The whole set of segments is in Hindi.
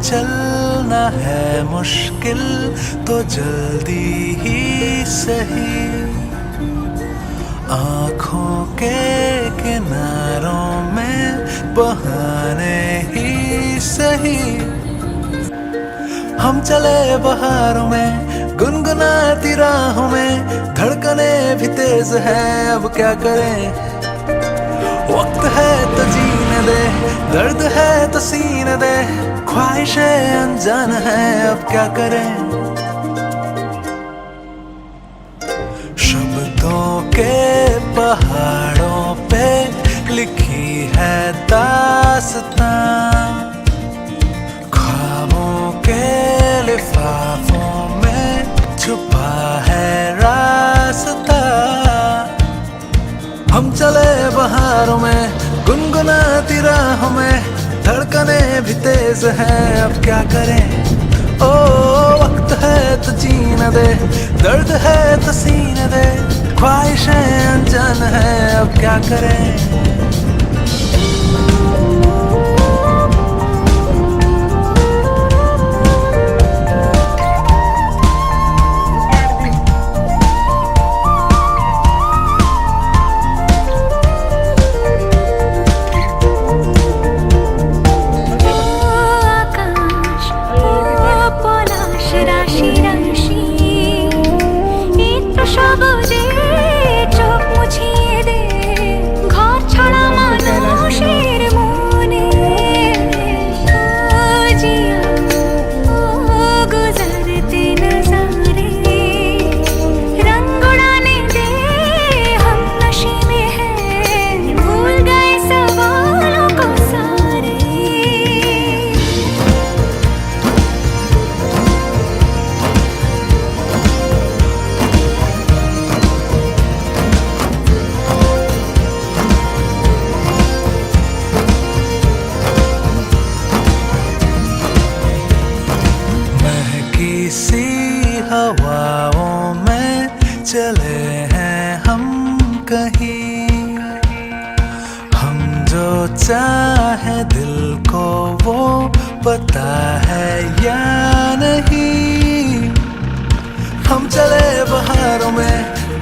चलना है मुश्किल तो जल्दी ही सही, आँखों के किनारों में बहाने ही सही। हम चले बहारों में गुनगुनाती राहों में, धड़कने भी तेज है अब क्या करें। वक्त है तो जीने दे, दर्द है तो सीने दे, ख्वाहिशें अनजान है अब क्या करें। शब्दों के पहाड़ों पे लिखी है दास्तां, ख्वाबों के लिफाफों में छुपा है रास्ता। हम चले बहारों में गुनगुनाती राहों में, धड़कने भी तेज है अब क्या करें। ओ वक्त है तो जीने दे, दर्द है तो सीने दे, ख्वाहिशें अनजान है अब क्या करें। हवाओं में चले हैं हम कहीं, हम जो चाहे दिल को वो पता है या नहीं। हम चले बहारों में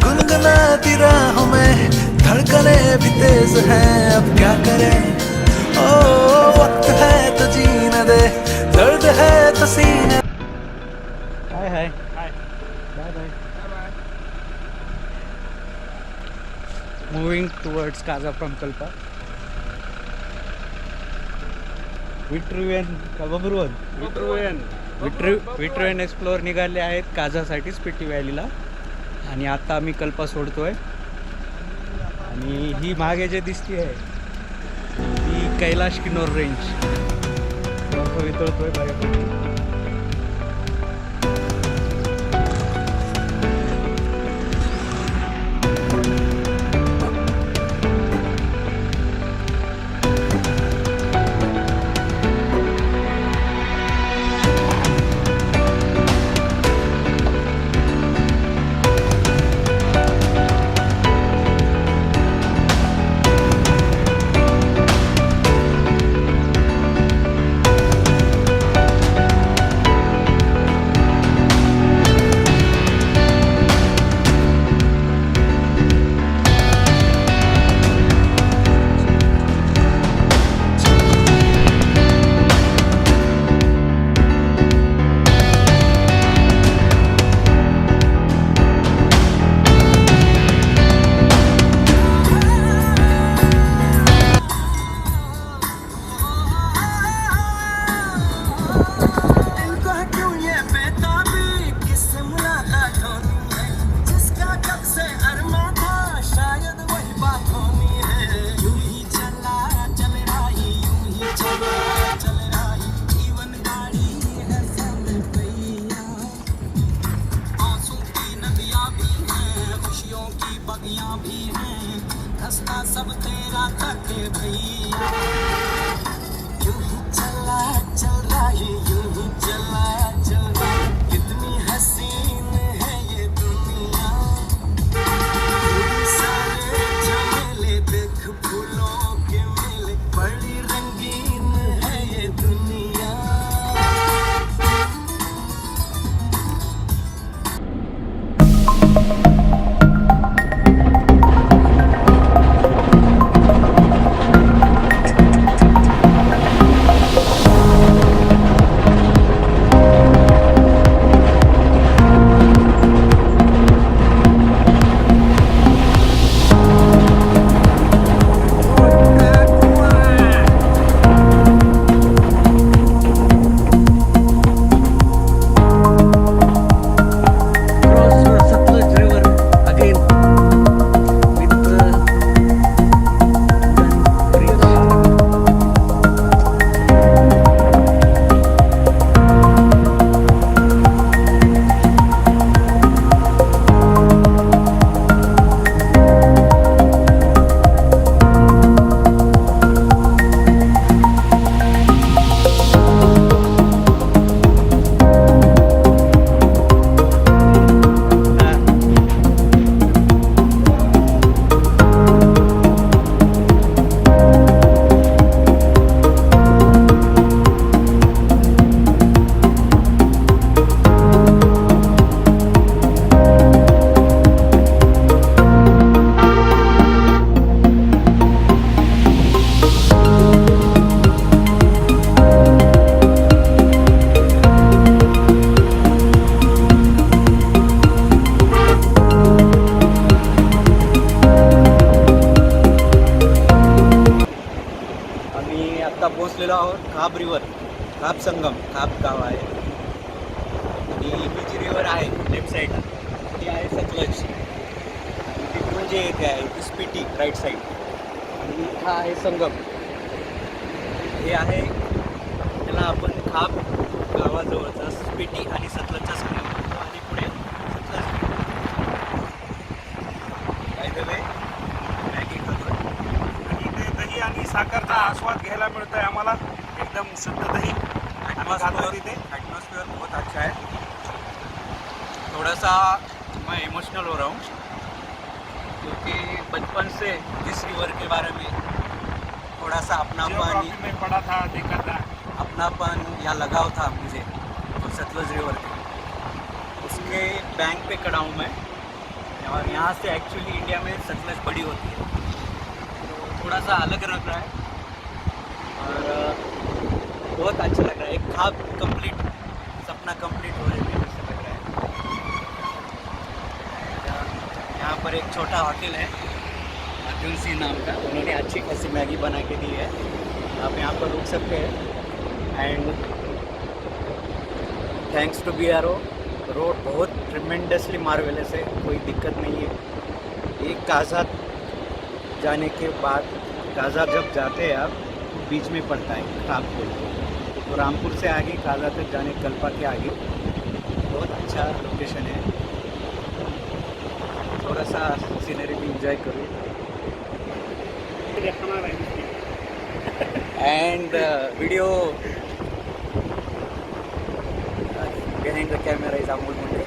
गुनगुनाती राहों में, धड़कने भी तेज हैं अब क्या करें। ओ वक्त है तो जीने दे, दर्द है तो सीने। Hi hi bye bye. Moving towards Kaza from Kalpa. Vitruvian Explorer निघाले आहेत काजासाठी स्पिटी व्हॅलीला, आणि आता आम्ही कल्पा सोडतोय। आणि ही मागे जे दिसती आहे ती कैलाश किन्नौर रेंज वितळतोय बऱ्यापैकी। पोचलेलो आहोत खाब रिवर, खाब संगम, खाब गाव आहे. आणि ही जी रिवर आहे लेफ्ट साईडला ती आहे सतलज. आणि तिथून जे येते आहे ती स्पिटी राईट साईड. आणि हा आहे संगम. हे आहे त्याला आपण खाब गावाजवळचा स्पिटी आणि सतलजचा संगम म्हणतो. आणि पुढे सतलज मॅगी खातो. आणि इथे दही आणि साखरचा आस्वाद घ्यायला मिळतोय आम्हाला. एकदम शुद्ध दही आम्ही खातो तिथे. एटमॉस्फेयर बहुत अच्छा है. थोड़ा सा मैं इमोशनल हो रहा हूँ क्योंकि बचपन से इस रिवर के बारे में थोड़ा सा अपनापन जियोग्राफी में पढ़ा था, देखा था. अपनापन या लगाव था मुझे तो सतलज रिवर के. उसके बैंक पे खड़ा हूँ मैं. और यहाँ से एक्चुअली इंडिया में सतलज बड़ी होती है तो थोड़ा सा अलग लग रहा है. और बहुत अच्छा लग रहा है. एक खाब कंप्लीट, सपना कंप्लीट हो रहा है जैसे लग रहा है. यहाँ पर एक छोटा होटल है अर्जुन सिंह नाम का. उन्होंने अच्छी खासी मैगी बना के दी है. आप यहाँ पर रुक सकते हैं. And thanks to BRO. Road बहुत ट्रिमेंडसली मार्वेलस है, कोई दिक्कत नहीं है. एक काजा जाने के बाद, काजा जब जाते हैं आप बीच में पड़ता है खाब पुल. तो रामपुर से आगे काजा तक जाने कल्पा के आगे बहुत अच्छा लोकेशन है. थोड़ा सा सीनरी भी इंजॉय करूँ. And video behind the camera is Amol Munde.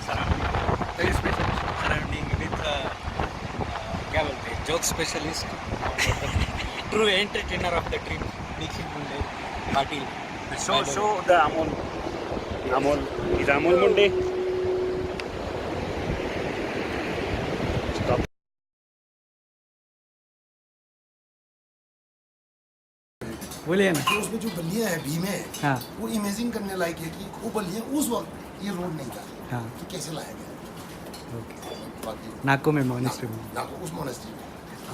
Surrounding with क्या बोलते हैं joke specialist, true entertainer of the trip Nikhil Munde Patil. Show the Amol. Amol is Amol Munde. Stop. बोलिए ना. तो उसमें जो बल्लियाँ हैं भीम है, हाँ वो इमेजिन करने लायक है कि वो बल्लियाँ उस वक्त ये रोड नहीं था हाँ तो कैसे लाया गया. ओके. बाकी नाको में मोनेस्ट्री में. ना उस मोनेस्ट्री में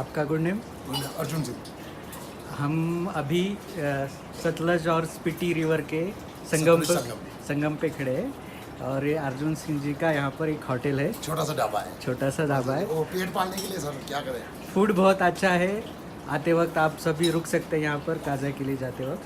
आपका गुड नेम? अर्जुन सिंह. हम अभी सतलज और स्पिटी रिवर के संगम पे खड़े हैं. और ये अर्जुन सिंह जी का यहाँ पर एक होटल है, छोटा सा ढाबा है. छोटा सा ढाबा है. वो पेट पालने के लिए सर क्या करें. फूड बहुत अच्छा है. आते वक्त आप सभी रुक सकते हैं यहाँ पर काजा के लिए जाते वक्त.